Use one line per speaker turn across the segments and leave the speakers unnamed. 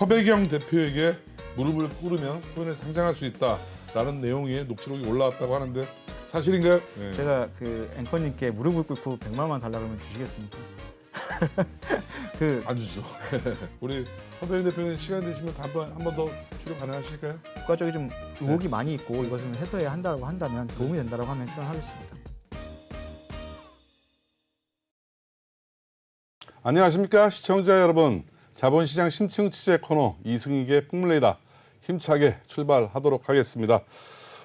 허배경 대표에게 무릎을 꿇으면 코인에 상장할 수 있다라는 내용의 녹취록이 올라왔다고 하는데 사실인가요? 네.
제가 그 앵커님께 무릎을 꿇고 100만 원 달라 그러면 주시겠습니까?
안 주죠. 우리 허배경 대표님 시간 되시면 한 번 더 출연 가능하실까요?
국가적인 좀 의혹이 많이 있고 이것을 해소해야 한다고 한다면 도움이 된다고 하면 출연하겠습니다.
안녕하십니까 시청자 여러분. 자본시장 심층 취재 코너 이승익의 풍물레이다 힘차게 출발하도록 하겠습니다.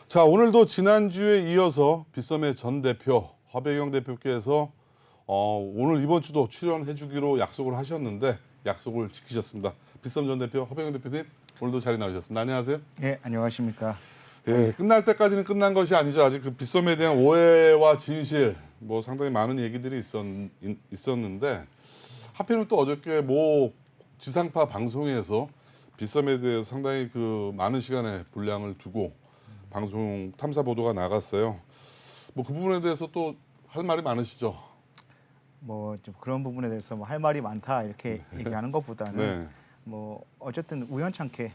자, 오늘도 지난주에 이어서 빗썸의 전 대표 허배경 대표께서 오늘 이번 주도 출연해 주기로 약속을 하셨는데 약속을 지키셨습니다. 빗썸 전 대표 허배경 대표님 오늘도 자리 나오셨습니다. 안녕하세요.
예, 안녕하십니까.
예, 끝날 때까지는 끝난 것이 아니죠. 아직 그 빗썸에 대한 오해와 진실 뭐 상당히 많은 얘기들이 있었는데 하필이면 또 어저께 모 지상파 방송에서 빗썸에 대해서 상당히 그 많은 시간에 분량을 두고 방송 탐사 보도가 나갔어요. 뭐 그 부분에 대해서 또 할 말이 많으시죠?
뭐 좀 그런 부분에 대해서 뭐 할 말이 많다 이렇게 얘기하는 것보다는
네.
뭐 어쨌든 우연찮게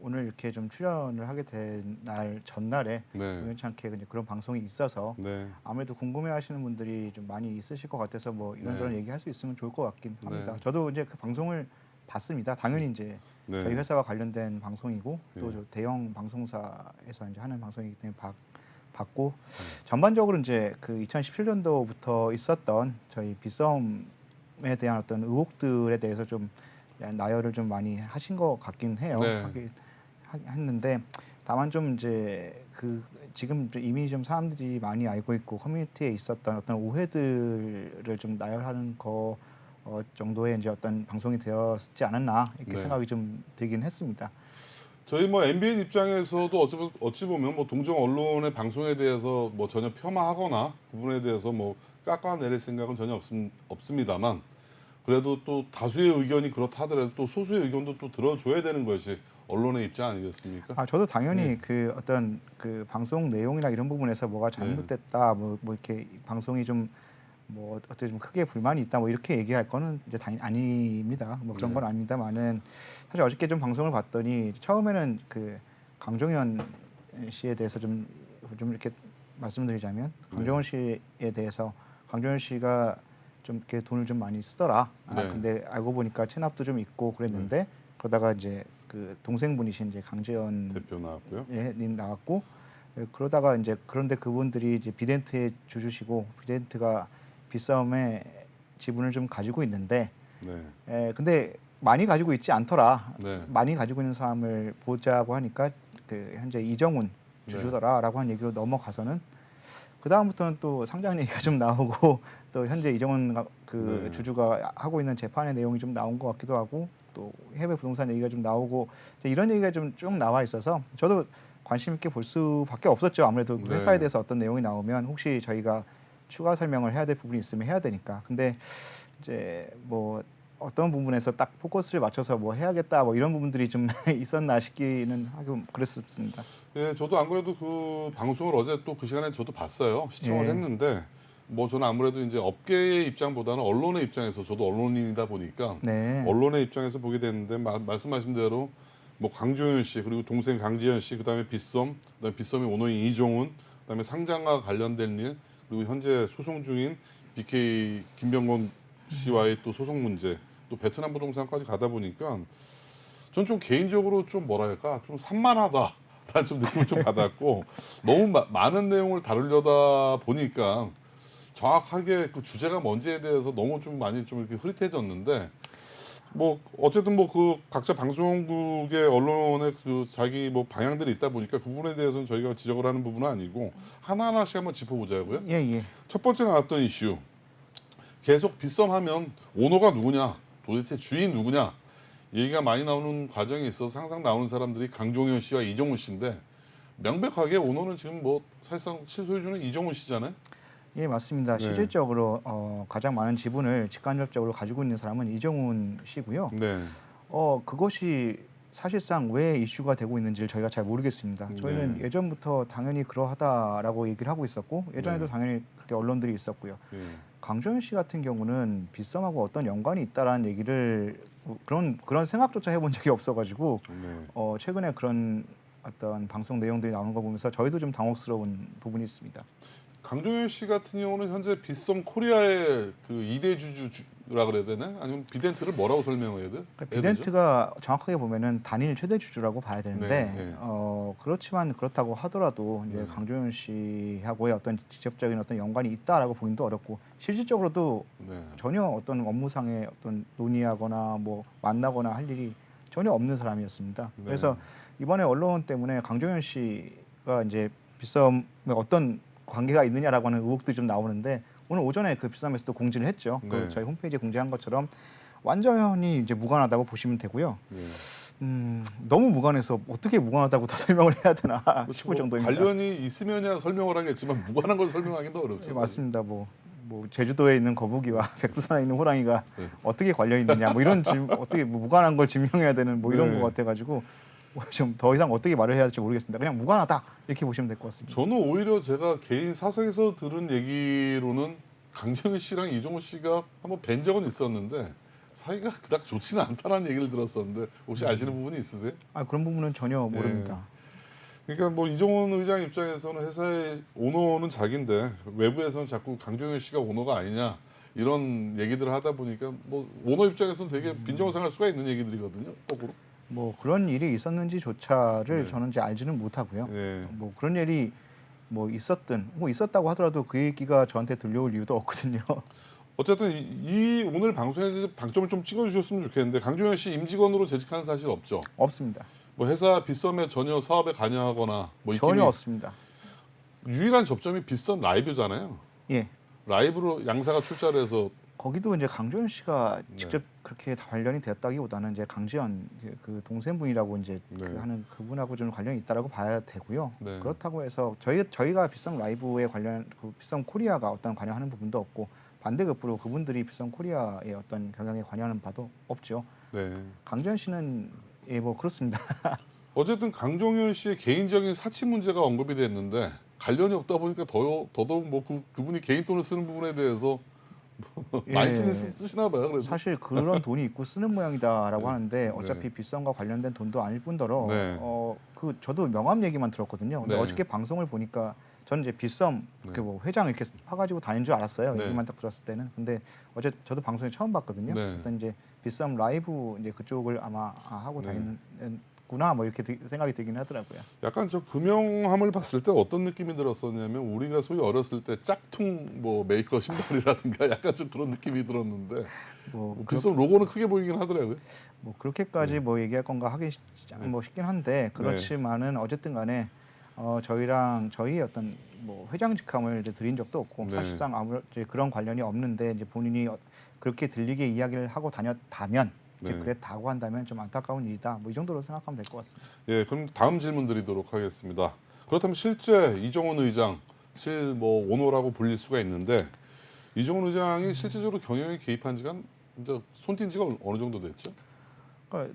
오늘 이렇게 좀 출연을 하게 된 날 전날에
네.
우연찮게 그런 방송이 있어서
네.
아무래도 궁금해하시는 분들이 좀 많이 있으실 것 같아서 뭐 이런저런
네.
얘기할 수 있으면 좋을 것 같긴 합니다.
네.
저도 이제 그 방송을 봤습니다. 당연히 이제
네.
저희 회사와 관련된 방송이고 또
네.
저 대형 방송사에서 이제 하는 방송이기 때문에 봤고 전반적으로 이제 그 2017년도부터 있었던 저희 빗썸에 대한 어떤 의혹들에 대해서 좀 나열을 좀 많이 하신 것 같긴 해요.
네.
했는데 다만 좀 이제 그 지금 이미 좀 사람들이 많이 알고 있고 커뮤니티에 있었던 어떤 오해들을 좀 나열하는 거 정도의 이제 어떤 방송이 되었지 않았나 이렇게
네.
생각이 좀 들긴 했습니다.
저희 뭐 MBN 입장에서도 어찌 보면 뭐 동정 언론의 방송에 대해서 뭐 전혀 폄하하거나 그 부분에 대해서 뭐 깎아내릴 생각은 전혀 없습니다만 그래도 또 다수의 의견이 그렇다 하더라도 또 소수의 의견도 또 들어줘야 되는 것이 언론의 입장 아니겠습니까?
저도 당연히
네.
그 어떤 그 방송 내용이나 이런 부분에서 뭐가 잘못됐다, 뭐 이렇게 방송이 좀 뭐 어떻게 좀 크게 불만이 있다, 뭐 이렇게 얘기할 거는 이제 당연히 아닙니다. 뭐 그런 건 아닙니다만은 사실 어저께 좀 방송을 봤더니 처음에는 그 강종현 씨에 대해서 좀 이렇게 말씀드리자면 강종현 씨에 대해서 강종현 씨가 좀 이렇게 돈을 좀 많이 쓰더라.
네.
근데 알고 보니까 체납도 좀 있고 그랬는데 그러다가 이제 그 동생분이신 이제 강재현
대표 나왔고요.
님 나왔고 그러다가 이제 그런데 그분들이 이제 비덴트에 주주시고 비덴트가 빗썸의 지분을 좀 가지고 있는데 근데 많이 가지고 있지 않더라.
네.
많이 가지고 있는 사람을 보자고 하니까 그 현재 이정훈 주주더라라고 한 얘기로 넘어가서는 그 다음부터는 또 상장 얘기가 좀 나오고 또 현재 이정훈 그 주주가 하고 있는 재판의 내용이 좀 나온 것 같기도 하고 또 해외 부동산 얘기가 좀 나오고 이런 얘기가 좀 쭉 나와 있어서 저도 관심 있게 볼 수밖에 없었죠. 아무래도 그 회사에 대해서 어떤 내용이 나오면 혹시 저희가 추가 설명을 해야 될 부분이 있으면 해야 되니까. 근데 이제 뭐 어떤 부분에서 딱 포커스를 맞춰서 뭐 해야겠다 뭐 이런 부분들이 좀 있었나 싶기는 하고 그랬습니다.
예, 저도 안 그래도 그 방송을 어제 또 그 시간에 저도 봤어요. 시청을 했는데 뭐 저는 아무래도 이제 업계의 입장보다는 언론의 입장에서 저도 언론인이다 보니까 언론의 입장에서 보게 됐는데 말씀하신 대로 뭐 강종현 씨 그리고 동생 강지현 씨 그다음에 빗썸 그다음에 빗썸의 오너인 이종훈 그다음에 상장과 관련된 일 그리고 현재 소송 중인 BK 김병건 씨와의 또 소송 문제 또 베트남 부동산까지 가다 보니까 전 좀 개인적으로 좀 뭐랄까 좀 산만하다라는 좀 느낌을 좀 받았고 너무 많은 내용을 다루려다 보니까 정확하게 그 주제가 뭔지에 대해서 너무 좀 많이 좀 이렇게 흐릿해졌는데 뭐 어쨌든 뭐 그 각자 방송국의 언론의 그 자기 뭐 방향들이 있다 보니까 그 부분에 대해서는 저희가 지적을 하는 부분은 아니고 하나하나씩 한번 짚어보자고요. 첫 번째 나왔던 이슈 계속 빗썸하면 오너가 누구냐 도대체 주인 누구냐 얘기가 많이 나오는 과정에 있어서 항상 나오는 사람들이 강종현 씨와 이정훈 씨인데 명백하게 오너는 지금 뭐 사실상 실소유주는 이정훈 씨잖아요.
예, 맞습니다. 실질적으로 가장 많은 지분을 직간접적으로 가지고 있는 사람은 이정훈 씨고요. 그것이 사실상 왜 이슈가 되고 있는지를 저희가 잘 모르겠습니다. 저희는 예전부터 당연히 그러하다라고 얘기를 하고 있었고 예전에도 당연히 그렇게 언론들이 있었고요. 강정현 씨 같은 경우는 빗썸하고 어떤 연관이 있다라는 얘기를 그런 생각조차 해본 적이 없어가지고 최근에 그런 어떤 방송 내용들이 나오는 거 보면서 저희도 좀 당혹스러운 부분이 있습니다.
강정현 씨 같은 경우는 현재 빗썸 코리아의 그 2대 주주라 그래야 되나? 아니면 비덴트를 뭐라고 설명해야 돼?
그러니까 비덴트가 정확하게 보면은 단일 최대 주주라고 봐야 되는데 그렇지만 그렇다고 하더라도 이제 강정현 씨하고의 어떤 직접적인 어떤 연관이 있다라고 보기도 어렵고 실질적으로도 전혀 어떤 업무상의 어떤 논의하거나 뭐 만나거나 할 일이 전혀 없는 사람이었습니다. 그래서 이번에 언론 때문에 강정현 씨가 이제 빗썸에 어떤 관계가 있느냐라고 하는 의혹들이 좀 나오는데 오늘 오전에 그 빗썸에서도 공지를 했죠. 그 저희 홈페이지에 공지한 것처럼 완전히 이제 무관하다고 보시면 되고요. 너무 무관해서 어떻게 무관하다고 더 설명을 해야 되나 싶을 정도입니다.
관련이 있으면야 설명을 하겠지만 무관한 걸 설명하기도 어렵죠.
맞습니다. 뭐 제주도에 있는 거북이와 백두산에 있는 호랑이가 어떻게 관련이 있느냐 뭐 이런 어떻게 무관한 걸 증명해야 되는 뭐 이런 것 같아가지고 좀 더 이상 어떻게 말을 해야 할지 모르겠습니다. 그냥 무관하다 이렇게 보시면 될 것 같습니다.
저는 오히려 제가 개인 사석에서 들은 얘기로는 강정현 씨랑 이종호 씨가 한번 뵌 적은 있었는데 사이가 그닥 좋지는 않다는 얘기를 들었었는데 혹시 아시는 부분이 있으세요?
그런 부분은 전혀 모릅니다.
그러니까 뭐 이종원 의장 입장에서는 회사의 오너는 자기인데 외부에서는 자꾸 강정현 씨가 오너가 아니냐 이런 얘기들을 하다 보니까 뭐 오너 입장에서는 되게 빈정상할 수가 있는 얘기들이거든요. 거꾸로.
뭐 그런 일이 있었는지조차를 저는 이제 알지는 못하고요. 뭐 그런 일이 뭐 있었든 뭐 있었다고 하더라도 그 얘기가 저한테 들려올 이유도 없거든요.
어쨌든 이 오늘 방송에서 방점을 좀 찍어주셨으면 좋겠는데 강정현 씨 임직원으로 재직하는 사실 없죠?
없습니다.
뭐 회사 빗썸에 전혀 사업에 관여하거나 뭐
전혀 없습니다.
유일한 접점이 빗썸 라이브잖아요.
예.
라이브로 양사가 출자를 해서
거기도 이제 강정현 씨가 직접 그렇게 관련이 되었다기보다는 이제 강지연 그 동생분이라고 이제 그 하는 그분하고 좀 관련이 있다라고 봐야 되고요. 그렇다고 해서 저희가 빗썸 라이브에 관련 그 빗썸 코리아가 어떤 관여하는 부분도 없고 반대급부로 그분들이 빗썸 코리아의 어떤 경영에 관여하는 바도 없죠. 강정현 씨는 뭐 그렇습니다.
어쨌든 강정현 씨의 개인적인 사치 문제가 언급이 됐는데 관련이 없다 보니까 더더욱 뭐 그분이 개인 돈을 쓰는 부분에 대해서 많이 쓰시나 봐요. 그래서
사실 그런 돈이 있고 쓰는 모양이다라고 하는데 어차피 빗썸과 관련된 돈도 아닐 뿐더러 저도 명함 얘기만 들었거든요. 근데 어저께 방송을 보니까 저는 이제 빗썸 이렇게 뭐 회장 이렇게 파가지고 다닌 줄 알았어요. 얘기만 딱 들었을 때는. 근데 어제 저도 방송에 처음 봤거든요. 일단 이제 빗썸 라이브 이제 그쪽을 아마 하고 다니는구나 뭐 이렇게 생각이 들긴 하더라고요.
약간 저 금형함을 봤을 때 어떤 느낌이 들었었냐면 우리가 소위 어렸을 때 짝퉁 뭐 메이커 신발이라든가 약간 좀 그런 느낌이 들었는데 뭐 빗썸 로고는 크게 보이긴 하더라고요.
뭐 그렇게까지 뭐 얘기할 건가 하긴 뭐 쉽긴 한데 그렇지만은 어쨌든-간에 저희 어떤 뭐 회장 직함을 이제 드린 적도 없고 사실상 아무 그런 관련이 없는데 이제 본인이 그렇게 들리게 이야기를 하고 다녔다면 이제 그랬다고 한다면 좀 안타까운 일이다. 뭐 이 정도로 생각하면 될 것 같습니다.
그럼 다음 질문 드리도록 하겠습니다. 그렇다면 실제 이종원 의장 뭐 오너라고 불릴 수가 있는데 이종원 의장이 실질적으로 경영에 개입한 지가 이제 손띈 지가 어느 정도 됐죠?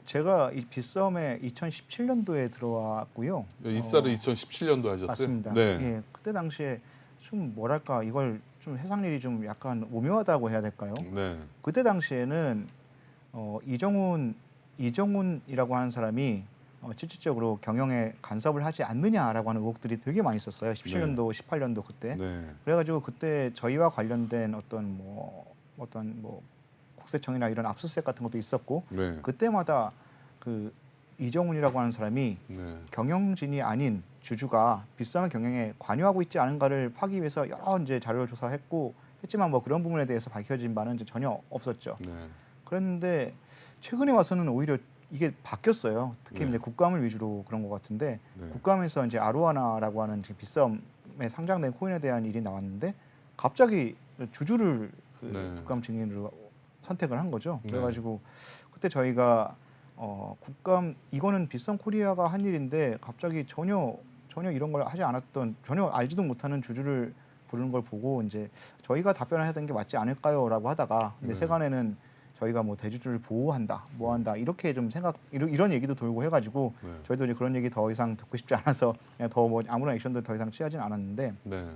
제가 이 빗썸에 2017년도에 들어왔고요.
입사를 2017년도 하셨어요?
맞습니다. 그때 당시에 좀 뭐랄까 이걸 좀 해상일이 좀 약간 오묘하다고 해야 될까요? 그때 당시에는 이정훈이라고 하는 사람이 실질적으로 경영에 간섭을 하지 않느냐라고 하는 의혹들이 되게 많이 있었어요. 17년도, 18년도 그때. 그래가지고 그때 저희와 관련된 어떤 국세청이나 이런 압수수색 같은 것도 있었고 그때마다 그 이정훈이라고 하는 사람이 경영진이 아닌 주주가 빗썸의 경영에 관여하고 있지 않은가를 파기 위해서 여러 이제 자료를 조사했지만 뭐 그런 부분에 대해서 밝혀진 바는 이제 전혀 없었죠. 그랬는데 최근에 와서는 오히려 이게 바뀌었어요. 특히 이제 국감을 위주로 그런 것 같은데 국감에서 이제 아로하나라고 하는 빗썸에 상장된 코인에 대한 일이 나왔는데 갑자기 주주를 국감 증인으로 선택을 한 거죠. 그래가지고 그때 저희가 국감 이거는 빗썸 코리아가 한 일인데 갑자기 전혀 이런 걸 하지 않았던 전혀 알지도 못하는 주주를 부르는 걸 보고 이제 저희가 답변을 해야 되는 게 맞지 않을까요라고 하다가 근데 세간에는 저희가 뭐 대주주를 보호한다, 뭐한다 이렇게 좀 이런 얘기도 돌고 해가지고
네.
저희도 이제 그런 얘기 더 이상 듣고 싶지 않아서 그냥 더 뭐 아무런 액션도 더 이상 취하진 않았는데
네.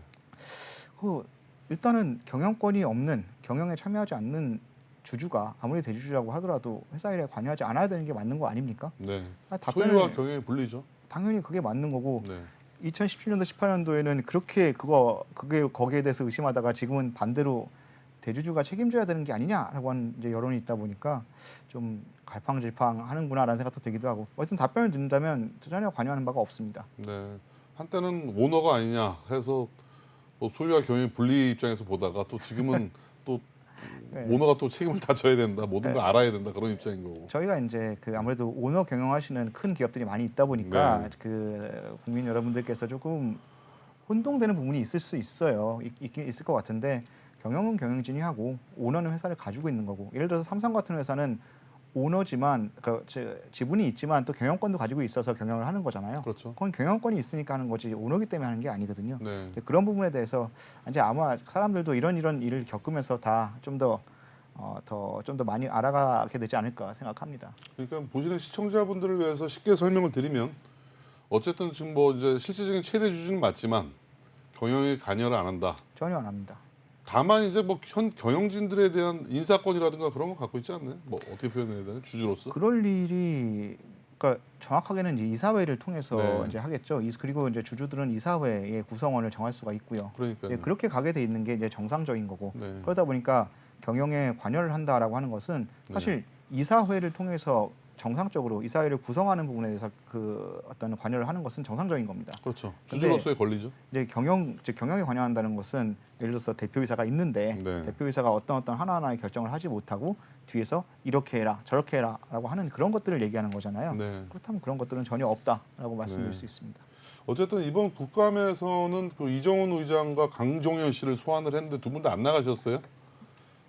그 일단은 경영권이 없는 경영에 참여하지 않는 주주가 아무리 대주주라고 하더라도 회사 일에 관여하지 않아야 되는 게 맞는 거 아닙니까?
네.
답변을
소유와 경영이 분리죠.
당연히 그게 맞는 거고
네.
2017년도 18년도에는 그렇게 그게 거기에 대해서 의심하다가 지금은 반대로 대주주가 책임져야 되는 게 아니냐라고 하는 이제 여론이 있다 보니까 좀 갈팡질팡하는구나라는 생각도 들기도 하고 어쨌든 답변을 듣는다면 전혀 관여하는 바가 없습니다.
네. 한때는 오너가 아니냐 해서 뭐 소유와 경영 분리 입장에서 보다가 또 지금은 또
네.
오너가 또 책임을 다 져야 된다, 모든 걸 알아야 된다 그런 입장인 거고.
저희가 이제 그 아무래도 오너 경영하시는 큰 기업들이 많이 있다 보니까
네.
그 국민 여러분들께서 조금 혼동되는 부분이 있을 수 있어요. 있긴 있을 것 같은데 경영은 경영진이 하고 오너는 회사를 가지고 있는 거고 예를 들어서 삼성 같은 회사는 오너지만 지분이 있지만 또 경영권도 가지고 있어서 경영을 하는 거잖아요.
그렇죠.
그건 경영권이 있으니까 하는 거지 오너기 때문에 하는 게 아니거든요.
네.
그런 부분에 대해서 이제 아마 사람들도 이런 일을 겪으면서 다 좀 더 많이 알아가게 되지 않을까 생각합니다.
그러니까 보시는 시청자분들을 위해서 쉽게 설명을 드리면 어쨌든 지금 뭐 이제 실질적인 최대 주주는 맞지만 경영에 관여를 안 한다.
전혀 안 합니다.
다만 이제 뭐 현 경영진들에 대한 인사권이라든가 그런 거 갖고 있지 않나요? 뭐 어떻게 표현해야 되나? 주주로서?
그럴 일이 그러니까 정확하게는 이제 이사회를 통해서
네.
이제 하겠죠. 그리고 이제 주주들은 이사회의 구성원을 정할 수가 있고요.
그러니까요.
그렇게 가게 돼 있는 게 이제 정상적인 거고
네.
그러다 보니까 경영에 관여를 한다라고 하는 것은 사실 이사회를 통해서 정상적으로 이사회를 구성하는 부분에 대해서 그 어떤 관여를 하는 것은 정상적인 겁니다.
그렇죠.
근데
주주로서의 권리죠.
이제 경영에 관여한다는 것은 예를 들어서 대표이사가 있는데
네.
대표이사가 어떤 하나하나의 결정을 하지 못하고 뒤에서 이렇게 해라 저렇게 해라라고 하는 그런 것들을 얘기하는 거잖아요.
네.
그렇다면 그런 것들은 전혀 없다라고 말씀드릴
네.
수 있습니다.
어쨌든 이번 국감에서는 그 이정훈 의장과 강종현 씨를 소환을 했는데 두 분 다 안 나가셨어요?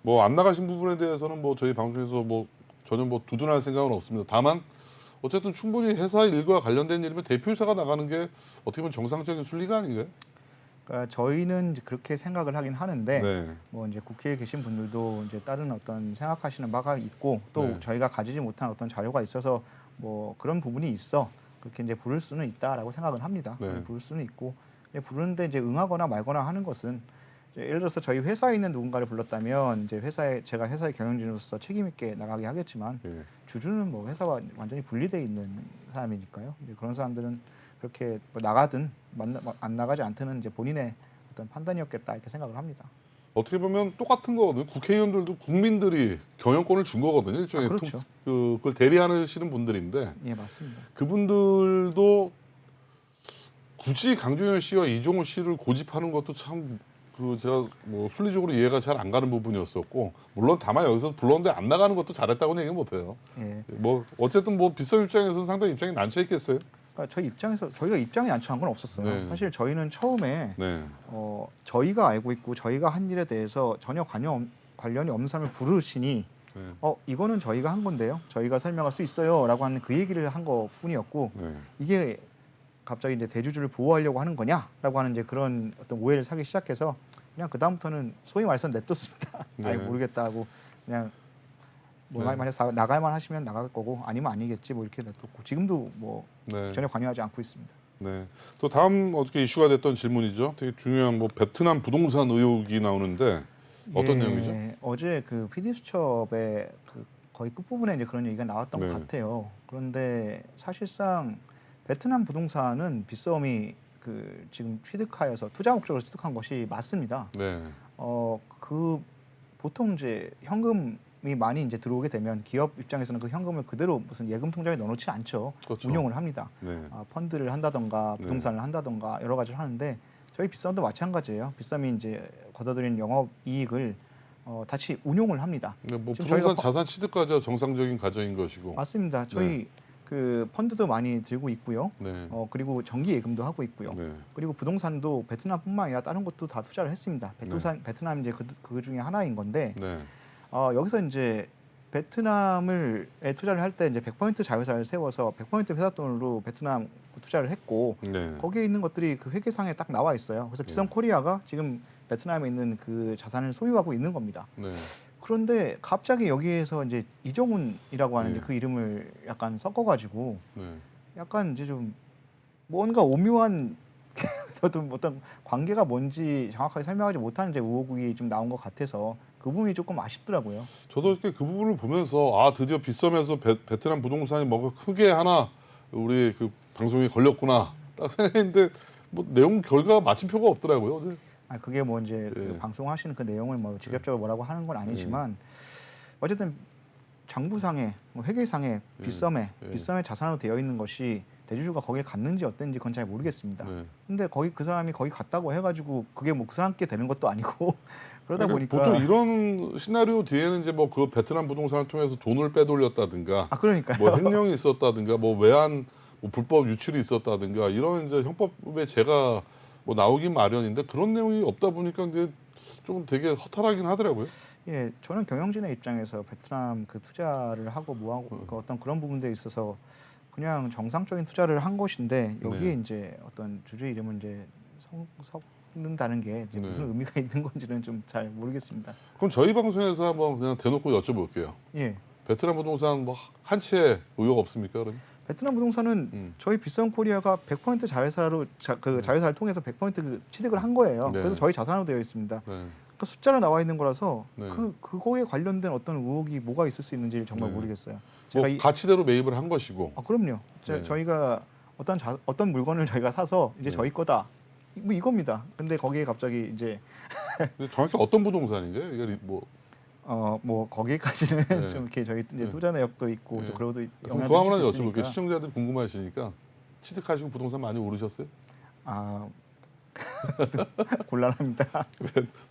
뭐 안 나가신 부분에 대해서는 뭐 저희 방송에서 뭐 전혀 뭐 두둔할 생각은 없습니다. 다만 어쨌든 충분히 회사 일과 관련된 일이면 대표이사가 나가는 게 어떻게 보면 정상적인 순리가 아닌가요?
그러니까 저희는 이제 그렇게 생각을 하긴 하는데
네.
뭐 이제 국회에 계신 분들도 이제 다른 어떤 생각하시는 바가 있고 또
네.
저희가 가지지 못한 어떤 자료가 있어서 뭐 그런 부분이 있어 그렇게 이제 부를 수는 있다라고 생각은 합니다.
네.
부를 수는 있고 부르는데 이제 응하거나 말거나 하는 것은 예를 들어서 저희 회사에 있는 누군가를 불렀다면 이제 제가 회사의 경영진으로서 책임 있게 나가게 하겠지만
네.
주주는 뭐 회사와 완전히 분리돼 있는 사람이니까요. 이제 그런 사람들은 그렇게 뭐 나가든 안 나가지 않든 이제 본인의 어떤 판단이었겠다 이렇게 생각을 합니다.
어떻게 보면 똑같은 거거든요. 국회의원들도 국민들이 경영권을 준 거거든요. 일종의
그렇죠.
그걸 대리하시는 분들인데
예, 맞습니다.
그분들도 굳이 강종현 씨와 이종훈 씨를 고집하는 것도 참 제가 뭐 순리적으로 이해가 잘 안 가는 부분이었었고 물론 다만 여기서 불렀는데 안 나가는 것도 잘했다고는 얘기 못 해요.
예.
뭐 어쨌든 뭐 빗썸 입장에서는 상당히 입장이 난처 있겠어요.
그러니까 저희가 입장이 난처한 건 없었어요.
네.
사실 저희는 처음에
네.
저희가 알고 있고 저희가 한 일에 대해서 전혀 관련이 없는 사람을 부르시니
네.
이거는 저희가 한 건데요. 저희가 설명할 수 있어요라고 하는 그 얘기를 한 것뿐이었고
네.
이게 갑자기 이제 대주주를 보호하려고 하는 거냐라고 하는 이제 그런 어떤 오해를 사기 시작해서 그냥 그 다음부터는 소위 말해서 냅뒀습니다.
네.
아예 모르겠다 하고 그냥 뭐
네.
만약 나갈만 하시면 나갈 거고 아니면 아니겠지 뭐 이렇게 냅뒀고 지금도 뭐
네.
전혀 관여하지 않고 있습니다.
네. 또 다음 어저께 이슈가 됐던 질문이죠. 되게 중요한 뭐 베트남 부동산 의혹이 나오는데 어떤 내용이죠?
어제 그 PD 수첩에 그 거의 끝부분에 이제 그런 얘기가 나왔던
네.
것 같아요. 그런데 사실상 베트남 부동산은 빗썸이 그 지금 취득하여서 투자 목적으로 취득한 것이 맞습니다.
네.
그 보통 이제 현금이 많이 이제 들어오게 되면 기업 입장에서는 그 현금을 그대로 무슨 예금 통장에 넣어놓지 않죠.
그렇죠.
운용을 합니다.
네.
펀드를 한다던가 부동산을 한다던가 여러 가지를 하는데 저희 빗썸도 마찬가지예요. 빗썸이 이제 걷어들인 영업 이익을 다시 운용을 합니다.
네, 뭐
지금
부동산
저희가
자산 취득까지가 정상적인 과정인 것이고.
맞습니다. 저희 그 펀드도 많이 들고 있고요.
네.
그리고 정기 예금도 하고 있고요.
네.
그리고 부동산도 베트남뿐만 아니라 다른 곳도 다 투자를 했습니다. 베트남 이제 그 중에 하나인 건데
네.
여기서 이제 베트남에 투자를 할 때 이제 100% 자회사를 세워서 100% 회사 돈으로 베트남 투자를 했고
네.
거기에 있는 것들이 그 회계상에 딱 나와 있어요. 그래서 빗썸 코리아가 지금 베트남에 있는 그 자산을 소유하고 있는 겁니다.
네.
그런데 갑자기 여기에서 이제 이정훈이라고 하는
네.
그 이름을 약간 섞어가지고
네.
약간 이제 좀 뭔가 오묘한 어떤 관계가 뭔지 정확하게 설명하지 못하는 이제 의혹이 좀 나온 것 같아서 그 부분이 조금 아쉽더라고요.
저도 이렇게 그 부분을 보면서 아 드디어 빗썸에서 베트남 부동산이 뭔가 크게 하나 우리 그 방송에 걸렸구나 딱 생각했는데 뭐 내용 결과 마침표가 없더라고요.
아 그게 뭐 이제 그
예.
방송하시는 그 내용을 뭐 직접적으로 뭐라고 하는 건 아니지만 어쨌든 장부상에 뭐 회계상에 빗썸에
예.
빗썸에 자산으로 되어 있는 것이 대주주가 거기를 갔는지 어땠는지 그건 잘 모르겠습니다.
네.
근데 거기 그 사람이 거기 갔다고 해가지고 그게 뭐 그 사람께 되는 것도 아니고 그러다
그러니까
보니까
보통 이런 시나리오 뒤에는 이제 뭐 그 베트남 부동산을 통해서 돈을 빼돌렸다든가
아 그러니까요.
뭐 횡령이 있었다든가 뭐 외환 뭐 불법 유출이 있었다든가 이런 이제 형법에 제가 뭐 나오긴 마련인데 그런 내용이 없다 보니까 이제 좀 되게 허탈하긴 하더라고요.
예, 저는 경영진의 입장에서 베트남 그 투자를 하고 뭐하고 그 어떤 그런 부분들에 있어서 그냥 정상적인 투자를 한 것인데 여기에
네.
이제 어떤 주주 이름을 이제 섞는다는 게 이제 무슨
네.
의미가 있는 건지는 좀 잘 모르겠습니다.
그럼 저희 방송에서 한번 그냥 대놓고 여쭤볼게요.
예,
베트남 부동산 뭐 한 채 의혹 없습니까? 그럼?
베트남 부동산은 저희 빗썸 코리아가 100% 자회사로 자회사를 통해서 100% 그 취득을 한 거예요.
네.
그래서 저희 자산으로 되어 있습니다.
네.
그 숫자로 나와 있는 거라서
네.
그거에 관련된 어떤 의혹이 뭐가 있을 수 있는지 정말
네.
모르겠어요.
뭐
제가
가치대로 매입을 한 것이고.
그럼요.
네.
저희가 어떤 물건을 저희가 사서 이제
네.
저희 거다. 뭐 이겁니다. 근데 거기에 갑자기 이제
근데 정확히 어떤 부동산인가요? 이게
뭐 거기까지는
네.
좀 이렇게 저희 이제
네.
투자 내역도 있고
네.
또 그러고도
그럼
영향을
그거 하나
줄수
여쭤볼게요.
있으니까.
시청자들이 궁금하시니까 취득하시고 부동산 많이 오르셨어요?
아 곤란합니다.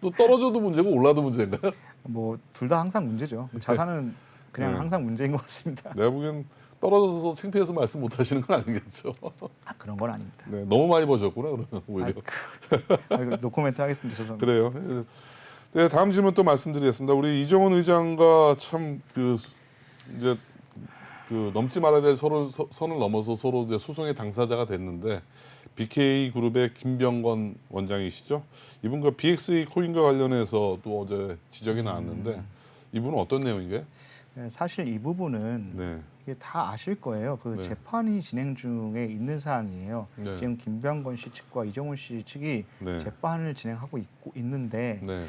또 떨어져도 문제고 올라도 문제인가요?
뭐 둘 다 항상 문제죠. 자산은 그냥
네.
항상 문제인 것 같습니다.
내가 보기엔 떨어져서 창피해서 말씀 못 하시는 건 아니겠죠?
그런 건 아닙니다.
네, 너무 많이 버셨구나 그러면 오히려.
이거 노코멘트 하겠습니다. 죄송합니다.
그래요. 네, 다음 질문 또 말씀드리겠습니다. 우리 이정훈 의장과 참 그 이제 그 넘지 말아야 될 선을 넘어서 서로 이제 소송의 당사자가 됐는데 BK 그룹의 김병건 원장이시죠? 이분과 BXA 코인과 관련해서 또 어제 지적이 나왔는데 이분은 어떤 내용인가요?
네, 사실 이 부분은
네.
이게 다 아실 거예요. 그
네.
재판이 진행 중에 있는 사항이에요.
네.
지금 김병건 씨 측과 이정훈 씨 측이
네.
재판을 진행하고 있는데
네.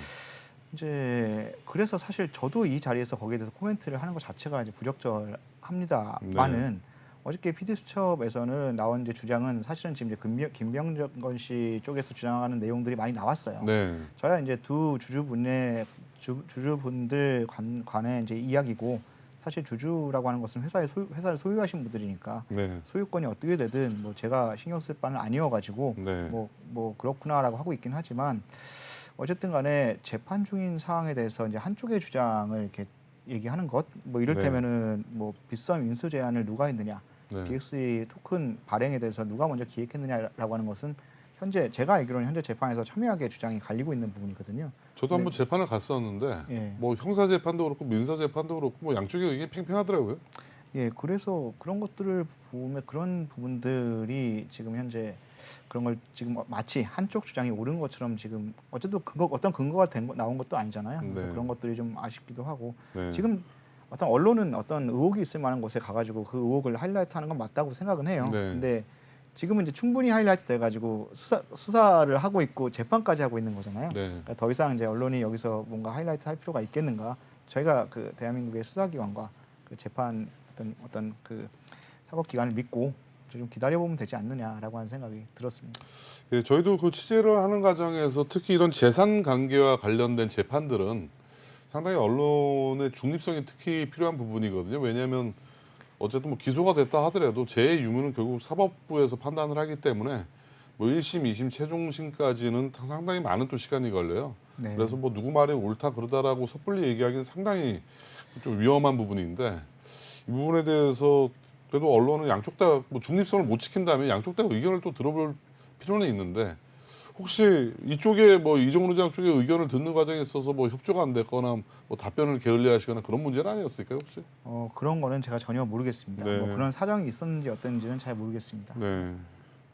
이제 그래서 사실 저도 이 자리에서 거기에 대해서 코멘트를 하는 것 자체가 이제 부적절합니다만은
네.
어저께 PD수첩에서는 나온 이제 주장은 사실은 지금 이제 김병건 씨 쪽에서 주장하는 내용들이 많이 나왔어요.
네.
저야 이제 두 주주분들 간의 이제 이야기고 사실 주주라고 하는 것은 회사를 소유하신 분들이니까
네.
소유권이 어떻게 되든 뭐 제가 신경 쓸 바는 아니어가지고
네.
뭐 그렇구나라고 하고 있긴 하지만 어쨌든 간에 재판 중인 사항에 대해서 이제 한쪽의 주장을 이렇게 얘기하는 것 뭐 이를테면은 뭐 빗썸 인수 제안을 누가 했느냐
네.
BXA 토큰 발행에 대해서 누가 먼저 기획했느냐라고 하는 것은 현재 제가 알기로는 현재 재판에서 첨예하게 주장이 갈리고 있는 부분이거든요.
저도 한번 재판을 갔었는데
예.
뭐 형사 재판도 그렇고 민사 재판도 그렇고 뭐 양쪽의 의견이 팽팽하더라고요.
예, 그래서 그런 것들을 보면 그런 부분들이 지금 현재 그런 걸 지금 마치 한쪽 주장이 옳은 것처럼 지금 어쨌든 어떤 근거가 나온 것도 아니잖아요. 그래서
네.
그런 것들이 좀 아쉽기도 하고
네.
지금 어떤 언론은 어떤 의혹이 있을 만한 곳에 가가지고 그 의혹을 하이라이트하는 건 맞다고 생각은 해요.
네.
근데 지금은 이제 충분히 하이라이트 돼가지고 수사를 하고 있고 재판까지 하고 있는 거잖아요.
네.
그러니까 더 이상 이제 언론이 여기서 뭔가 하이라이트 할 필요가 있겠는가? 저희가 그 대한민국의 수사기관과 그 재판 어떤 그 사법 기관을 믿고 좀 기다려보면 되지 않느냐라고 하는 생각이 들었습니다.
예, 저희도 그 취재를 하는 과정에서 특히 이런 재산 관계와 관련된 재판들은 상당히 언론의 중립성이 특히 필요한 부분이거든요. 왜냐하면 어쨌든 뭐 기소가 됐다 하더라도 재의 유무는 결국 사법부에서 판단을 하기 때문에 뭐 1심, 2심, 최종심까지는 상당히 많은 또 시간이 걸려요.
네.
그래서 뭐 누구 말이 옳다 그러다라고 섣불리 얘기하기는 상당히 좀 위험한 부분인데 이 부분에 대해서 그래도 언론은 양쪽 다 뭐 중립성을 못 지킨다면 양쪽 다 의견을 또 들어볼 필요는 있는데 혹시 이쪽에 뭐 이정훈 의장 쪽의 의견을 듣는 과정에 있어서 뭐 협조가 안 됐거나 뭐 답변을 게을리하시거나 그런 문제는 아니었을까요 혹시?
그런 거는 제가 전혀 모르겠습니다.
네.
뭐 그런 사정이 있었는지 어땠는지는 잘 모르겠습니다.
네.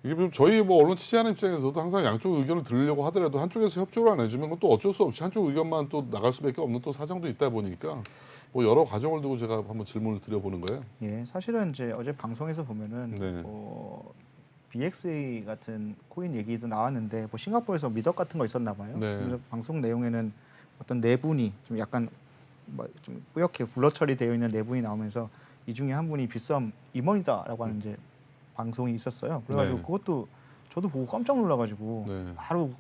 이게 좀 저희 뭐 언론 취재하는 입장에서도 항상 양쪽 의견을 들으려고 하더라도 한쪽에서 협조를 안 해주면 그건 또 어쩔 수 없이 한쪽 의견만 또 나갈 수밖에 없는 또 사정도 있다 보니까 뭐 여러 과정을 두고 제가 한번 질문을 드려보는 거예요.
예, 사실은 이제 어제 방송에서 보면은
네.
BXA 같은 코인 얘기도 나왔는데 뭐 싱가포르에서 미덕 같은 거 있었나 봐요.
네.
그래서 방송 내용에는 어떤 내분이 좀 약간 뭐 좀 뿌옇게 블러 처리되어 있는 내분이 나오면서 이 중에 한 분이 빗썸 임원이다라고 하는 이제 방송이 있었어요. 그래가지고
네.
그것도 저도 보고 깜짝 놀라가지고
네.
바로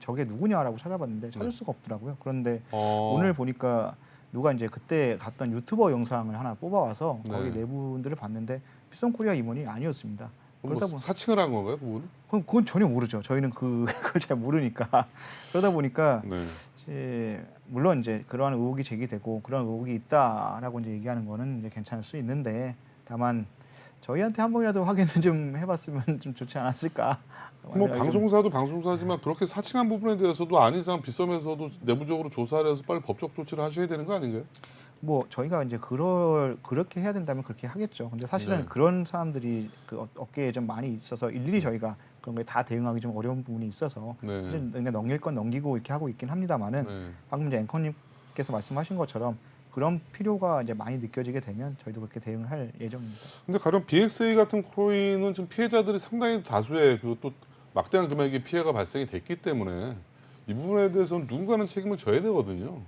저게 누구냐라고 찾아봤는데 찾을
네.
수가 없더라고요. 그런데 오늘 보니까 누가 이제 그때 갔던 유튜버 영상을 하나 뽑아와서 거기
네.
내분들을 봤는데 빗썸 코리아 임원이 아니었습니다.
그럼
그러다
뭐 사칭을 한 건가요, 그분은?
그건 전혀 모르죠. 저희는 그걸 잘 모르니까. 그러다 보니까
네.
이제 물론 이제 그러한 의혹이 제기되고 그런 의혹이 있다라고 이제 얘기하는 거는 이제 괜찮을 수 있는데 다만 저희한테 한 번이라도 확인을 좀 해봤으면 좀 좋지 않았을까.
뭐 방송사도 방송사지만 그렇게 사칭한 부분에 대해서도 아닌 이상 빗썸에서도 내부적으로 조사를 해서 빨리 법적 조치를 하셔야 되는 거 아닌가요?
뭐 저희가 이제 그렇게 해야 된다면 그렇게 하겠죠. 근데 사실은
네.
그런 사람들이 그 업계에 좀 많이 있어서 일일이 저희가 그런 거에 다 대응하기 좀 어려운 부분이 있어서
네.
그냥 넘길 건 넘기고 이렇게 하고 있긴 합니다만은
네.
방금 이제 앵커님께서 말씀하신 것처럼 그런 필요가 이제 많이 느껴지게 되면 저희도 그렇게 대응을 할 예정입니다.
근데 가령 BXA 같은 코인은 지금 피해자들이 상당히 다수의 그또 막대한 금액의 피해가 발생이 됐기 때문에 이 부분에 대해서는 누군가는 책임을 져야 되거든요.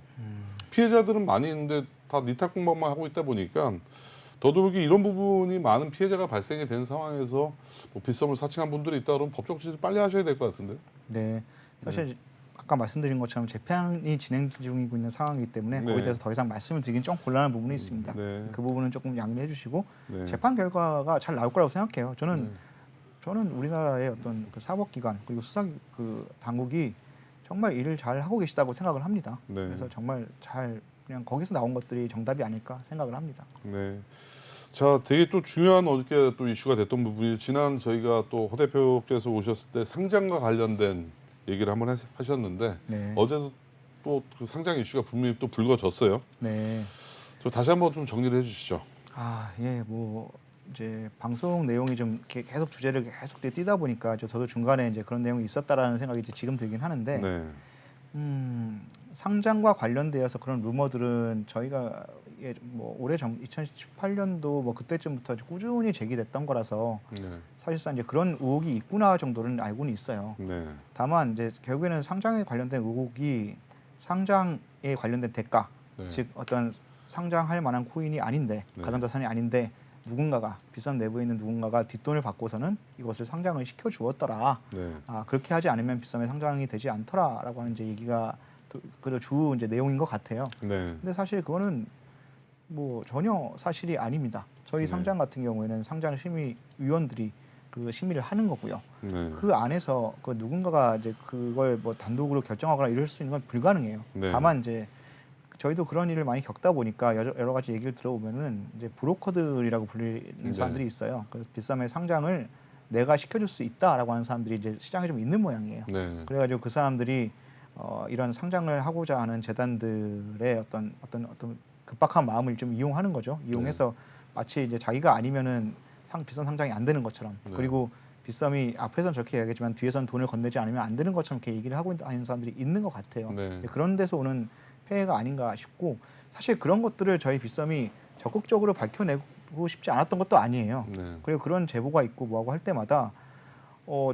피해자들은 많이 있는데 다 니탁 공방만 하고 있다 보니까 더더욱이 이런 부분이 많은 피해자가 발생이 된 상황에서 뭐 빗썸을 사칭한 분들이 있다 그러면 법적 조치를 빨리 하셔야 될 것 같은데.
네, 사실 아까 말씀드린 것처럼 재판이 진행 중이고 있는 상황이기 때문에
네.
거기에 대해서 더 이상 말씀을 드리긴 좀 곤란한 부분이 있습니다.
네.
그 부분은 조금 양해해 주시고
네.
재판 결과가 잘 나올 거라고 생각해요.
네.
저는 우리나라의 어떤 그 사법기관 그리고 수사 그 당국이 정말 일을 잘 하고 계시다고 생각을 합니다.
네.
그래서 정말 잘 그냥 거기서 나온 것들이 정답이 아닐까 생각을 합니다.
네. 자, 되게 또 중요한 어저께 또 이슈가 됐던 부분이 지난 저희가 또 허 대표께서 오셨을 때 상장과 관련된 얘기를 한번 하셨는데
네.
어제도 또 그 상장 이슈가 분명히 또 불거졌어요.
네.
저 다시 한번 좀 정리를 해주시죠.
예, 뭐 이제 방송 내용이 좀 이렇게 계속 주제를 계속 뛰다 보니까 저도 중간에 이제 그런 내용이 있었다라는 생각이 이제 지금 들긴 하는데,
네.
상장과 관련되어서 그런 루머들은 저희가 뭐 올해 2018년도 뭐 그때쯤부터 꾸준히 제기됐던 거라서
네.
사실상 이제 그런 의혹이 있구나 정도는 알고는 있어요.
네.
다만 이제 결국에는 상장에 관련된 의혹이 상장에 관련된 대가,
네.
즉 어떤 상장할 만한 코인이 아닌데
네.
가상자산이 아닌데 누군가가 빗썸 내부에 있는 누군가가 뒷돈을 받고서는 이것을 상장을 시켜 주었더라.
네.
그렇게 하지 않으면 빗썸에 상장이 되지 않더라라고 하는 이제 얘기가 그 주 이제 내용인 것 같아요.
네.
근데 사실 그거는 뭐 전혀 사실이 아닙니다. 저희
네.
상장 같은 경우에는 상장 심의위원들이 그 심의를 하는 거고요.
네.
그 안에서 그 누군가가 이제 그걸 뭐 단독으로 결정하거나 이럴 수 있는 건 불가능해요.
네.
다만 이제 저희도 그런 일을 많이 겪다 보니까 여러 가지 얘기를 들어보면은 이제 브로커들이라고 불리는 사람들이 있어요. 그래서 빗썸의 상장을 내가 시켜줄 수 있다라고 하는 사람들이 이제 시장에 좀 있는 모양이에요.
네.
그래가지고 그 사람들이 이런 상장을 하고자 하는 재단들의 어떤 급박한 마음을 좀 이용하는 거죠. 이용해서 마치 이제 자기가 아니면은 빗썸 상장이 안 되는 것처럼,
네.
그리고 빗썸이 앞에서는 저렇게 이야기하지만 뒤에서는 돈을 건네지 않으면 안 되는 것처럼 이렇게 얘기를 하고 있는 사람들이 있는 것 같아요.
네.
그런 데서 오는 폐해가 아닌가 싶고, 사실 그런 것들을 저희 빗썸이 적극적으로 밝혀내고 싶지 않았던 것도 아니에요.
네.
그리고 그런 제보가 있고 뭐하고 할 때마다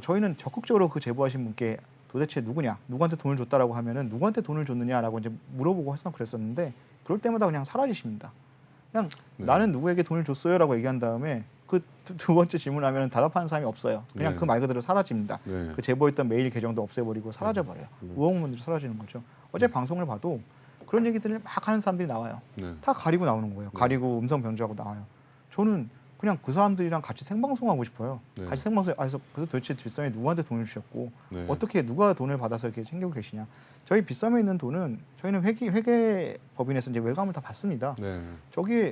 저희는 적극적으로 그 제보하신 분께 도대체 누구냐, 누구한테 돈을 줬다라고 하면은 누구한테 돈을 줬느냐라고 이제 물어보고 항상 그랬었는데, 그럴 때마다 그냥 사라지십니다. 그냥
네.
나는 누구에게 돈을 줬어요라고 얘기한 다음에 그 두 번째 질문하면 대답하는 사람이 없어요. 그냥
네.
그 말 그대로 사라집니다.
네.
그 제보했던 메일 계정도 없애버리고 사라져버려요. 의혹문들이 사라지는 거죠. 어제 방송을 봐도 그런 얘기들을 막 하는 사람들이 나와요.
네.
다 가리고 나오는 거예요. 가리고 음성 변조하고 나와요. 저는 그냥 그 사람들이랑 같이 생방송하고 싶어요.
네.
같이 생방송해서 도대체 빗썸에 누구한테 돈을 주셨고
네.
어떻게 누가 돈을 받아서 이렇게 챙기고 계시냐. 저희 빗썸에 있는 돈은 저희는 회계법인에서 이제 외감을 다 받습니다.
네.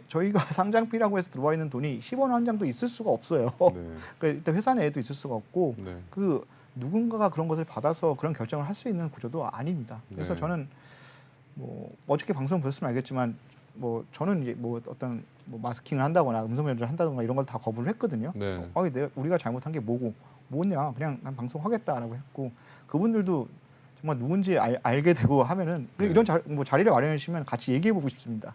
저희가 상장비라고 해서 들어와 있는 돈이 10원 한 장도 있을 수가 없어요.
네.
그러니까 일단 회사 내에도 있을 수가 없고
네.
그 누군가가 그런 것을 받아서 그런 결정을 할 수 있는 구조도 아닙니다. 그래서
네.
저는 뭐 어저께 방송 보셨으면 알겠지만 뭐 저는 이제 뭐 어떤 뭐 마스킹을 한다거나 음성 변조를 한다거나 이런 걸 다 거부를 했거든요.
네.
우리가 잘못한 게 뭐고 뭐냐 그냥 난 방송하겠다라고 했고 그분들도 정말 누군지 알게 되고 하면은 이런 자리를 마련해 주시면 같이 얘기해 보고 싶습니다.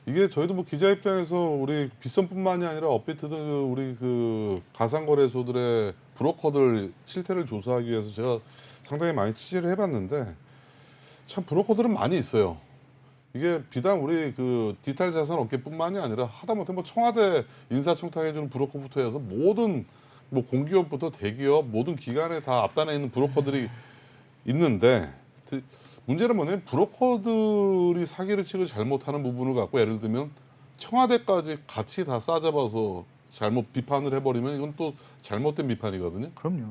이게 저희도 뭐 기자 입장에서 우리 빗썸뿐만이 아니라 업비트도 우리 그 가상거래소들의 브로커들 실태를 조사하기 위해서 제가 상당히 많이 취재를 해봤는데 참 브로커들은 많이 있어요. 이게 비단 우리 그 디지털 자산 업계뿐만이 아니라 하다못해 뭐 청와대 인사청탁해주는 브로커부터 해서 모든 뭐 공기업부터 대기업 모든 기관에 다 앞단에 있는 브로커들이 있는데 문제는 뭐냐면 브로커들이 사기를 치고 잘못하는 부분을 갖고 예를 들면 청와대까지 같이 다 싸잡아서 잘못 비판을 해버리면 이건 또 잘못된 비판이거든요.
그럼요.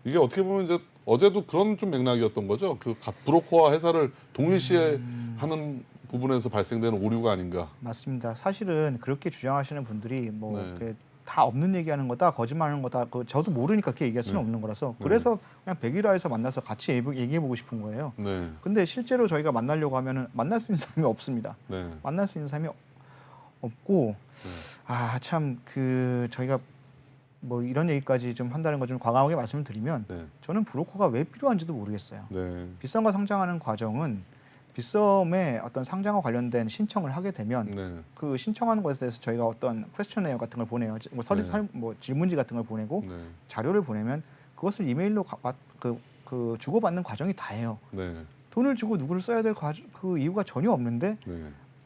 이게 어떻게 보면 이제 어제도 그런 좀 맥락이었던 거죠. 그 브로커와 회사를 동일시에 하는 부분에서 발생되는 오류가 아닌가.
맞습니다. 사실은 그렇게 주장하시는 분들이 뭐
네.
다 없는 얘기하는 거다, 거짓말하는 거다. 저도 모르니까 그렇게 얘기할 수는 없는 거라서 그래서 그냥 100일화에서 만나서 같이 얘기해 보고 싶은 거예요.
네.
근데 실제로 저희가 만나려고 하면은 만날 수 있는 사람이 없습니다.
네.
만날 수 있는 사람이 없고 참 저희가 뭐 이런 얘기까지 좀 한다는 거 좀 과감하게 말씀을 드리면 저는 브로커가 왜 필요한지도 모르겠어요. 빗썸과 상장하는 과정은 빗썸의 어떤 상장과 관련된 신청을 하게 되면 그 신청하는 것에 대해서 저희가 어떤 퀘스천에어 같은 걸 보내요. 뭐 질문지 같은 걸 보내고 자료를 보내면 그것을 이메일로 주고받는 과정이 다예요. 돈을 주고 누구를 써야 될 그 이유가 전혀 없는데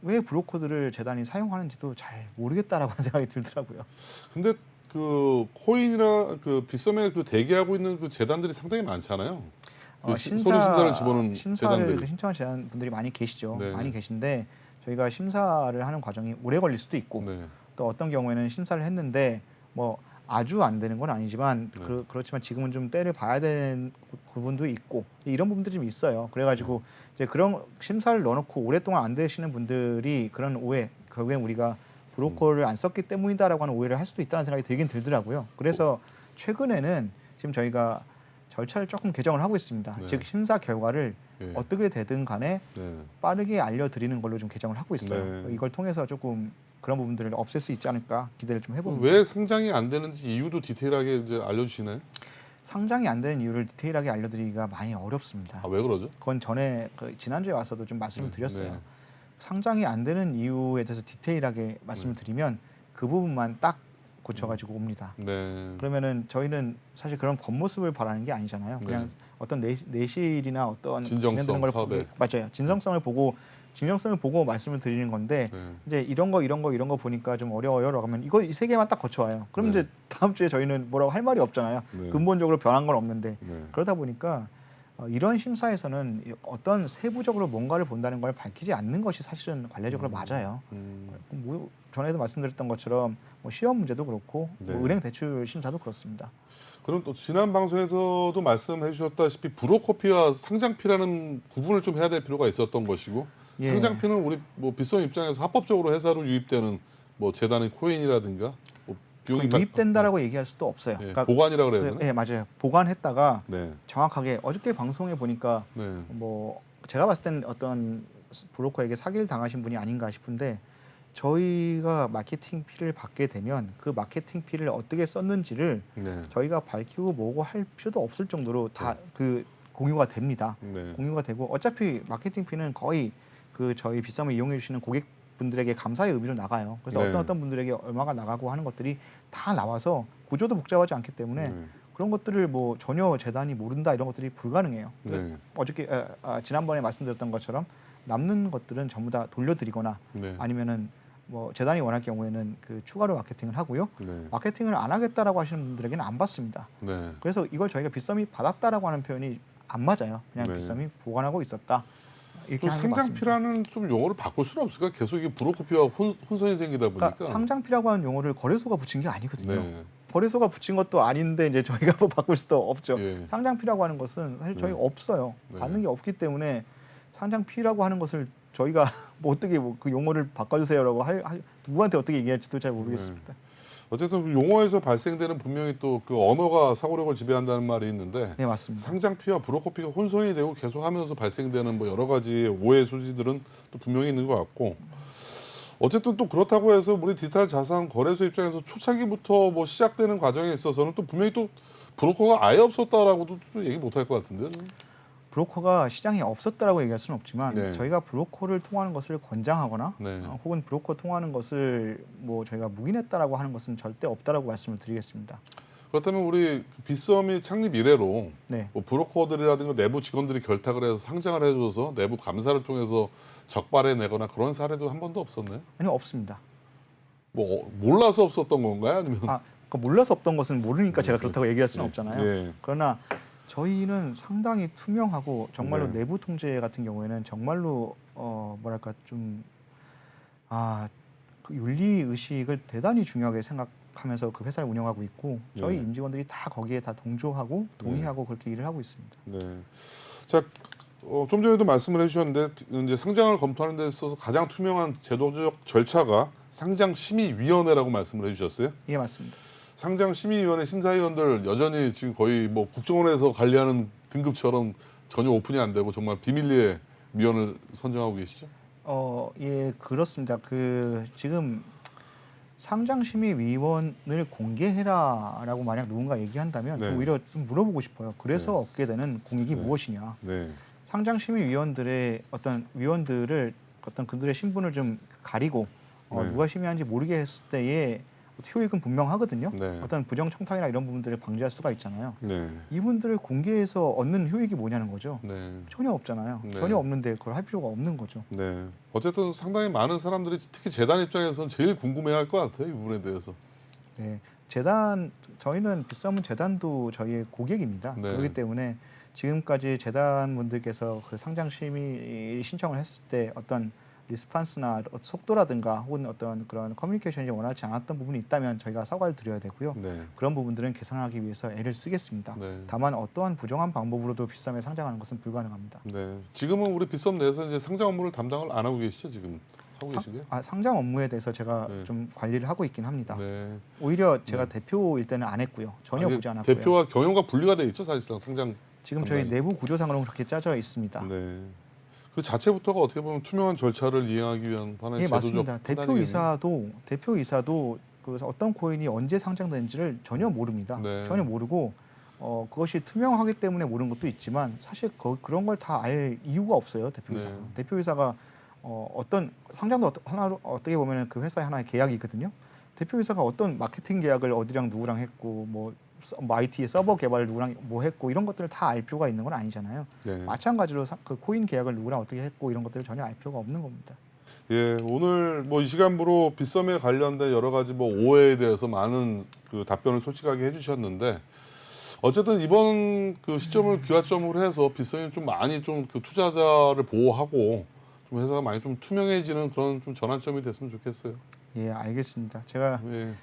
왜 브로커들을 재단이 사용하는지도 잘 모르겠다라고 하는 생각이 들더라고요.
근데 그 코인이나 그 빗썸에 그 대기하고 있는 그 재단들이 상당히 많잖아요. 서류 심사를 집어넣은 재단들이.
신청하시는 분들이 많이 계시죠. 많이 계신데 저희가 심사를 하는 과정이 오래 걸릴 수도 있고 또 어떤 경우에는 심사를 했는데 뭐 아주 안 되는 건 아니지만 그렇지만 지금은 좀 때를 봐야 되는 부분도 있고 이런 부분들이 좀 있어요. 그래가지고 이제 그런 심사를 넣어놓고 오랫동안 안 되시는 분들이 그런 오해 결국엔 우리가 브로커를 안 썼기 때문이다라고 하는 오해를 할 수도 있다는 생각이 들긴 들더라고요. 그래서 최근에는 지금 저희가 절차를 조금 개정을 하고 있습니다. 즉 심사 결과를 어떻게 되든 간에 빠르게 알려드리는 걸로 좀 개정을 하고 있어요. 이걸 통해서 조금 그런 부분들을 없앨 수 있지 않을까 기대를 좀 해봅니다.
왜 상장이 안 되는지 이유도 디테일하게 이제 알려주시나요?
상장이 안 되는 이유를 디테일하게 알려드리기가 많이 어렵습니다.
왜 그러죠?
그건 전에 지난주에 와서도 좀 말씀을 드렸어요. 상장이 안 되는 이유에 대해서 디테일하게 말씀을 드리면 그 부분만 딱 고쳐가지고 옵니다. 그러면은 저희는 사실 그런 겉모습을 바라는 게 아니잖아요. 그냥 어떤 내실이나 어떤
진정성 사업에
맞아요. 진정성을 보고 말씀을 드리는 건데 이제 이런 거 보니까 좀 어려워요라고 하면 이 세 개만 딱 거쳐와요. 그럼 이제 다음 주에 저희는 뭐라고 할 말이 없잖아요. 근본적으로 변한 건 없는데 그러다 보니까 이런 심사에서는 어떤 세부적으로 뭔가를 본다는 걸 밝히지 않는 것이 사실은 관례적으로 맞아요. 뭐 전에도 말씀드렸던 것처럼 뭐 시험 문제도 그렇고 뭐 은행 대출 심사도 그렇습니다.
그럼 또 지난 방송에서도 말씀해 주셨다시피 브로커피와 상장피라는 구분을 좀 해야 될 필요가 있었던 것이고 상장피는 우리 뭐 빗썸 입장에서 합법적으로 회사로 유입되는 뭐 재단의 코인이라든가
유입된다라고 얘기할 수도 없어요.
그러니까 보관이라고 그래야 되나?
네, 맞아요. 보관했다가 정확하게 어저께 방송에 보니까 뭐 제가 봤을 때는 어떤 브로커에게 사기를 당하신 분이 아닌가 싶은데 저희가 마케팅 피를 받게 되면 그 마케팅 피를 어떻게 썼는지를 저희가 밝히고 뭐고 할 필요도 없을 정도로 다 그 공유가 됩니다. 공유가 되고 어차피 마케팅 피는 거의 저희 빗썸을 이용해 주시는 고객분들에게 감사의 의미로 나가요. 그래서 어떤 분들에게 얼마가 나가고 하는 것들이 다 나와서 구조도 복잡하지 않기 때문에 그런 것들을 뭐 전혀 재단이 모른다 이런 것들이 불가능해요. 어저께 지난번에 말씀드렸던 것처럼 남는 것들은 전부 다 돌려드리거나 아니면은 뭐 재단이 원할 경우에는 추가로 마케팅을 하고요. 마케팅을 안 하겠다라고 하시는 분들에게는 안 받습니다. 그래서 이걸 저희가 빗썸이 받았다라고 하는 표현이 안 맞아요. 그냥 빗썸이 보관하고 있었다.
또 상장피라는 좀 용어를 바꿀 수는 없을까? 계속 이게 브로커피와 혼선이 생기다 보니까.
그러니까 상장피라고 하는 용어를 거래소가 붙인 게 아니거든요. 거래소가 붙인 것도 아닌데 이제 저희가 뭐 바꿀 수도 없죠. 상장피라고 하는 것은 사실 저희가 없어요. 받는 게 없기 때문에 상장피라고 하는 것을 저희가 뭐 어떻게 그 용어를 바꿔주세요라고 누구한테 어떻게 얘기할지도 잘 모르겠습니다.
어쨌든 용어에서 발생되는 분명히 또 그 언어가 사고력을 지배한다는 말이 있는데
맞습니다.
상장피와 브로커피가 혼선이 되고 계속하면서 발생되는 뭐 여러 가지 오해 소지들은 또 분명히 있는 것 같고 어쨌든 또 그렇다고 해서 우리 디지털 자산 거래소 입장에서 초창기부터 뭐 시작되는 과정에 있어서는 또 분명히 또 브로커가 아예 없었다라고도 또 얘기 못 할 것 같은데요.
브로커가 시장에 없었다라고 얘기할 수는 없지만
네.
저희가 브로커를 통하는 것을 권장하거나
네.
혹은 브로커 통하는 것을 뭐 저희가 묵인했다라고 하는 것은 절대 없다라고 말씀을 드리겠습니다.
그렇다면 우리 빗썸이 창립 이래로
네.
뭐 브로커들이라든가 내부 직원들이 결탁을 해서 상장을 해줘서 내부 감사를 통해서 적발해내거나 그런 사례도 한 번도 없었나요?
아니요, 없습니다.
뭐 몰라서 없었던 건가요? 아니면
그러니까 몰라서 없던 것은 모르니까 제가 그렇다고 얘기할 수는
네.
없잖아요.
네.
그러나 저희는 상당히 투명하고 정말로
네.
내부 통제 같은 경우에는 정말로 뭐랄까 좀 그 윤리 의식을 대단히 중요하게 생각하면서 그 회사를 운영하고 있고 저희
네.
임직원들이 다 거기에 다 동조하고 동의하고 그렇게 일을 하고 있습니다.
네. 자, 좀 전에도 말씀을 해주셨는데 이제 상장을 검토하는 데 있어서 가장 투명한 제도적 절차가 상장심의위원회라고 말씀을 해주셨어요.
예, 맞습니다.
상장심의위원회 심사위원들 여전히 지금 거의 뭐 국정원에서 관리하는 등급처럼 전혀 오픈이 안 되고 정말 비밀리에 위원을 선정하고 계시죠?
예, 그렇습니다. 지금 상장심의위원을 공개해라라고 만약 누군가 얘기한다면
네.
오히려 좀 물어보고 싶어요. 그래서
네.
얻게 되는 공익이
네.
무엇이냐?
네.
상장심의위원들의 어떤 위원들을 어떤 그들의 신분을 좀 가리고
네.
누가 심의하는지 모르게 했을 때의 효익은 분명하거든요.
네.
어떤 부정 청탁이나 이런 부분들을 방지할 수가 있잖아요.
네.
이분들을 공개해서 얻는 효익이 뭐냐는 거죠.
네.
전혀 없잖아요.
네.
전혀 없는데 그걸 할 필요가 없는 거죠.
네. 어쨌든 상당히 많은 사람들이 특히 재단 입장에서는 제일 궁금해할 것 같아요. 이 부분에 대해서.
네, 저희는 빗썸은 재단도 저희의 고객입니다.
네.
그렇기 때문에 지금까지 재단분들께서 그 상장 심의 신청을 했을 때 어떤 리스판스나 속도라든가 혹은 어떤 그런 커뮤니케이션이 원활치 않았던 부분이 있다면 저희가 사과를 드려야 되고요.
네.
그런 부분들은 개선하기 위해서 애를 쓰겠습니다.
네.
다만 어떠한 부정한 방법으로도 빗썸에 상장하는 것은 불가능합니다.
네. 지금은 우리 빗썸 내에서 이제 상장 업무를 담당을 안 하고 계시죠? 지금 하고 계신가요?
상장 업무에 대해서 제가
네.
좀 관리를 하고 있긴 합니다.
네.
오히려 제가
네.
대표일 때는 안 했고요. 전혀
아니,
보지 않았고요.
대표와 경영과 분리가 돼 있죠, 사실상 상장.
지금 저희
담당이.
내부 구조상으로 그렇게 짜져 있습니다.
네. 그 자체부터가 어떻게 보면 투명한 절차를 이행하기 위한 하나의
예,
제도적
맞습니다.
판단이겠네요.
대표이사도 그 어떤 코인이 언제 상장되는지를 전혀 모릅니다.
네.
전혀 모르고 그것이 투명하기 때문에 모르는 것도 있지만 사실 그런 걸 다 알 이유가 없어요. 대표이사가.
네.
대표이사가 어떤 상장도 하나로 어떻게 보면 그 회사의 하나의 계약이거든요. 대표이사가 어떤 마케팅 계약을 어디랑 누구랑 했고 뭐 IT 서버 개발을 누구랑 뭐 했고 이런 것들을 다 알 필요가 있는 건 아니잖아요.
네.
마찬가지로 그 코인 계약을 누구랑 어떻게 했고 이런 것들을 전혀 알 필요가 없는 겁니다.
예, 오늘 뭐 이 시간부로 빗썸에 관련된 여러 가지 뭐 오해에 대해서 많은 그 답변을 솔직하게 해주셨는데 어쨌든 이번 그 시점을 기화점으로 해서 빗썸이 좀 많이 좀 그 투자자를 보호하고 좀 회사가 많이 좀 투명해지는 그런 좀 전환점이 됐으면 좋겠어요.
예, 알겠습니다. 제가
예.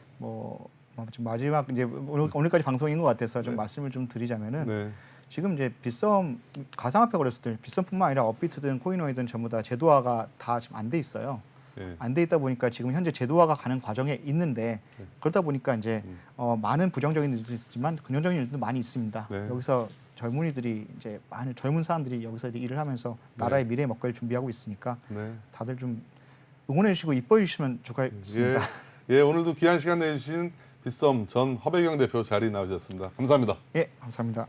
지금 마지막 이제 오늘까지 방송인 것 같아서 좀
네.
말씀을 좀 드리자면은
네.
지금 이제 빗썸 가상화폐 거래소들 빗썸뿐만 아니라 업비트든 코인원이든 전부 다 제도화가 다 지금 안 돼 있어요.
예.
안 돼 있다 보니까 지금 현재 제도화가 가는 과정에 있는데
네.
그러다 보니까 이제 많은 부정적인 일도 있지만 긍정적인 일도 많이 있습니다.
네.
여기서 젊은이들이 이제 많은 젊은 사람들이 여기서 일을 하면서 나라의 미래 먹거리를 준비하고 있으니까
네.
다들 좀 응원해 주시고 이뻐해 주시면 좋겠습니다.
예, 오늘도 귀한 시간 내주신 빗썸 전 허배경 대표 자리 나오셨습니다. 감사합니다.
예, 감사합니다.